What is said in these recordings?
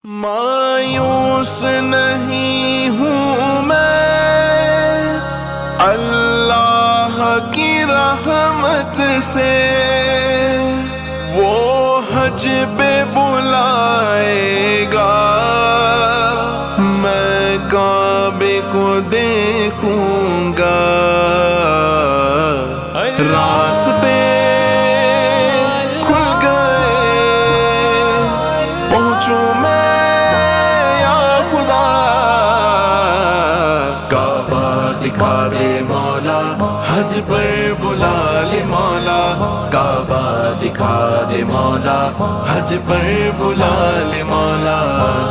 مایوس نہیں ہوں میں اللہ کی رحمت سے، وہ حج پہ بلائے گا، میں کعبے کو دیکھوں گا، راستے کھل گئے، پہنچوں میں دکھا دے مولا، حج پر بلا لے مولا، کعبہ دکھا دے مولا، حج پر بلا لے مولا،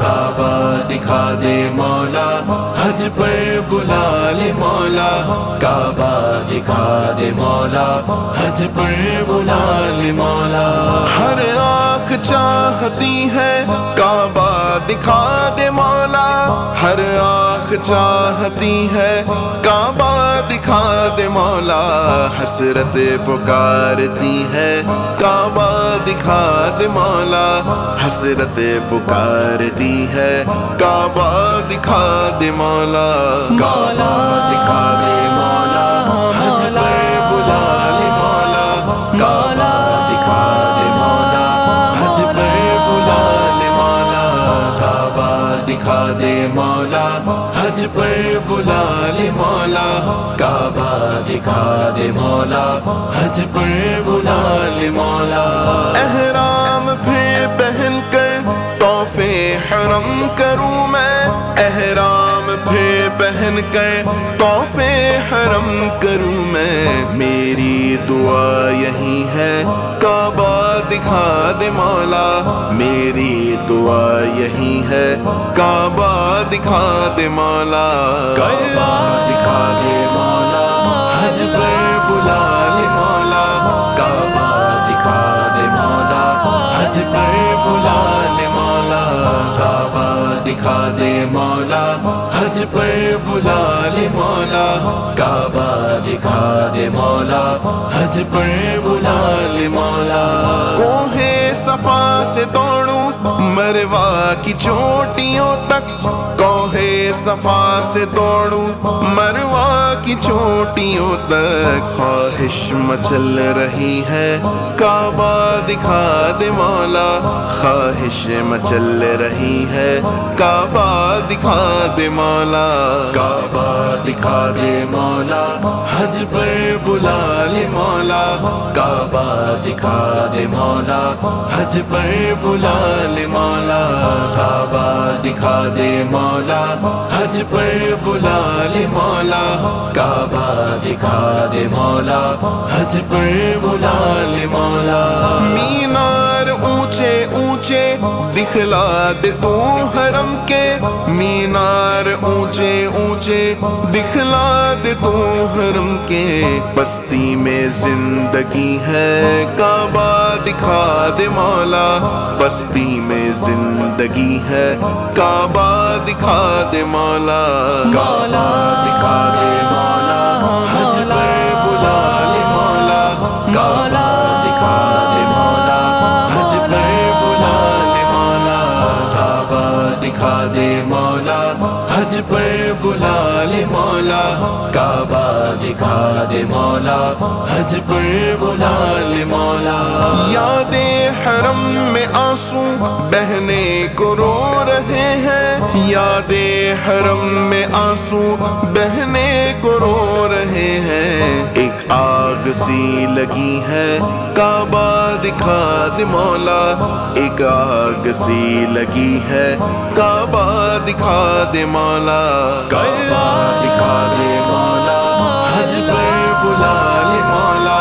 کعبہ دکھا دے مولا، حج پر بلا لے مولا، کعبہ دکھا دے مولا، حج پر بلا لے مولا۔ ہر آنکھ چاہتی ہے کعبہ دکھا دے مولا، ہر آنکھ چاہتی ہے کعبہ دکھا دے مولا، حسرت پکارتی ہے کعبہ دکھا دے مولا، حسرت پکارتی ہے کعبہ دکھا دے مولا، کعبہ دکھا دے مولا، حج پر بلا لے مولا، کعبہ دکھا دے مولا، حج پر بلا لے مولا، کعبہ دکھا دے مولا، حج پر بلا لے مولا، کعبہ دکھا دے مولا، حج پر بلا لے مولا۔ احرام پھر پہن کر طواف حرم کروں میں، احرام پھر پہن کر طواف حرم کروں میں، میری دعا یہی ہے کعبہ دکھا دے مولا، میری دعا یہی ہے کعبہ دکھا دے مولا، کعبہ دکھا دے مولا، حج پر بلا لے مولا، کعبہ دکھا دے مولا، حج پر بلا لے مولا، کعبہ دکھا دے مولا، حج پر بلا لے مولا، کعبہ دکھا دے مولا، حج پر بلا لے مولا۔ کوہ صفا سے دوڑوں مروہ کی چوٹیوں تک، کوہ صفا سے دوڑوں مروہ کی چوٹیوں تک، خواہش مچل رہی ہے کعبہ دکھا دے مولا، خواہش مچل رہی ہے کعبہ دکھا دے مولا، کعبہ دکھا دے مولا، حج پر بلا لے مولا، کعبہ دکھا دے مولا، حج پر بلا لے مولا، کعبہ دکھا دے مولا، حج پر بلا لے مولا، کعبہ دکھا دے مولا، حج پر بلا لے مولا۔ مینار اونچے اونچے دکھلا دے تو حرم کے، مینار اونچے اونچے دکھلا دے تو حرم کے، بستی میں زندگی ہے کعبہ دکھا دے مولا، بستی میں زندگی ہے کعبہ دکھا دے مولا، کعبہ دکھا دے مولا، حج پر بلا لے مولا، کعبہ دکھا دے مولا، حج پر بلا لے مولا، کعبہ دکھا دے مولا، حج پر بلا لے مولا، کعبہ دکھا دے مولا، حج پر بلا لے مولا۔ یاد حرم میں آنسو بہنے کو رو رہے ہیں، یاد حرم میں آنسو بہنے کو رو رہے ہیں، ایک آگ سی لگی ہے کعبہ دکھا دے مولا، ایک آگ سی لگی ہے کعبہ دکھا دے مولا، کعبہ دکھا دے مولا، حج پر بلا لے مولا،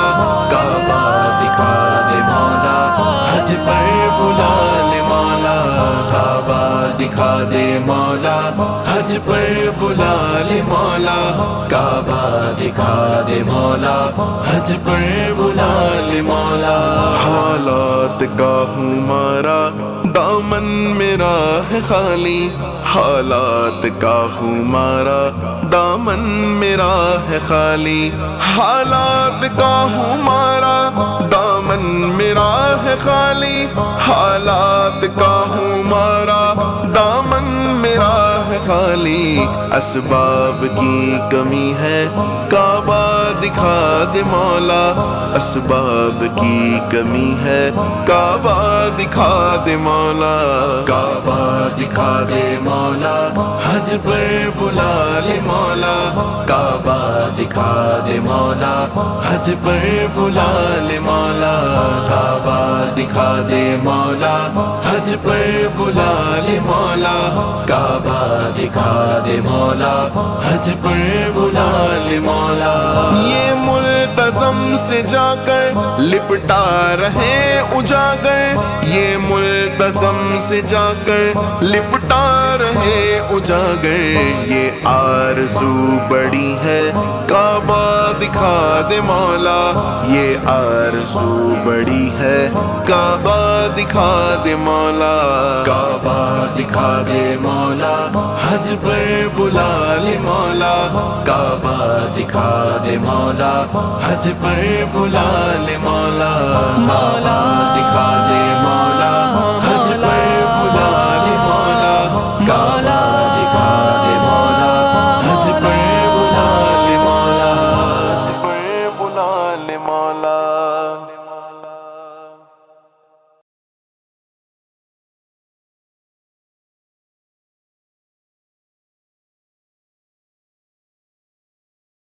کعبہ دکھا دے مولا، حج پر بلا لے مولا، کعبہ دکھا دے مولا، حج پر بلا لے مولا، کعبہ دکھا دے مولا، حج پر بلا لے مولا۔ حالات کا ہوں مارا دامن میرا ہے خالی، حالات کا ہوں مارا دامن میرا ہے خالی، حالات کا ہوں مارا، دامن میرا ہے خالی، حالات کا ہوں مارا، دامن میرا ہے خالی، اسباب کی کمی ہے کعبہ دکھا دے مولا، اسباب کی کمی ہے کعبہ دکھا دے مولا، کعبہ دکھا دے مولا، حج پر بلا لے مولا، کعبہ دکھا دے مولا، حج پر بلا لے مولا، کعبہ دکھا دے مولا، حج پر بلا لے مولا، کعبہ دکھا دے مولا، حج پر بلا لے مولا۔ یہ ملتزم سے جا کر لپٹا رہے اجاگر، یہ ملتزم سے جا کر لپٹا رہے اجاگر، یہ آرزو بڑی ہے کعبہ دکھا دے مولا، یہ آرزو بڑی ہے کعبہ دکھا دے مولا، کعبہ دکھا دے مولا، حج پر بلا لے مولا، کعبہ دکھا دے مولا، حج پر بلا لے مولا، کعبہ دکھا دے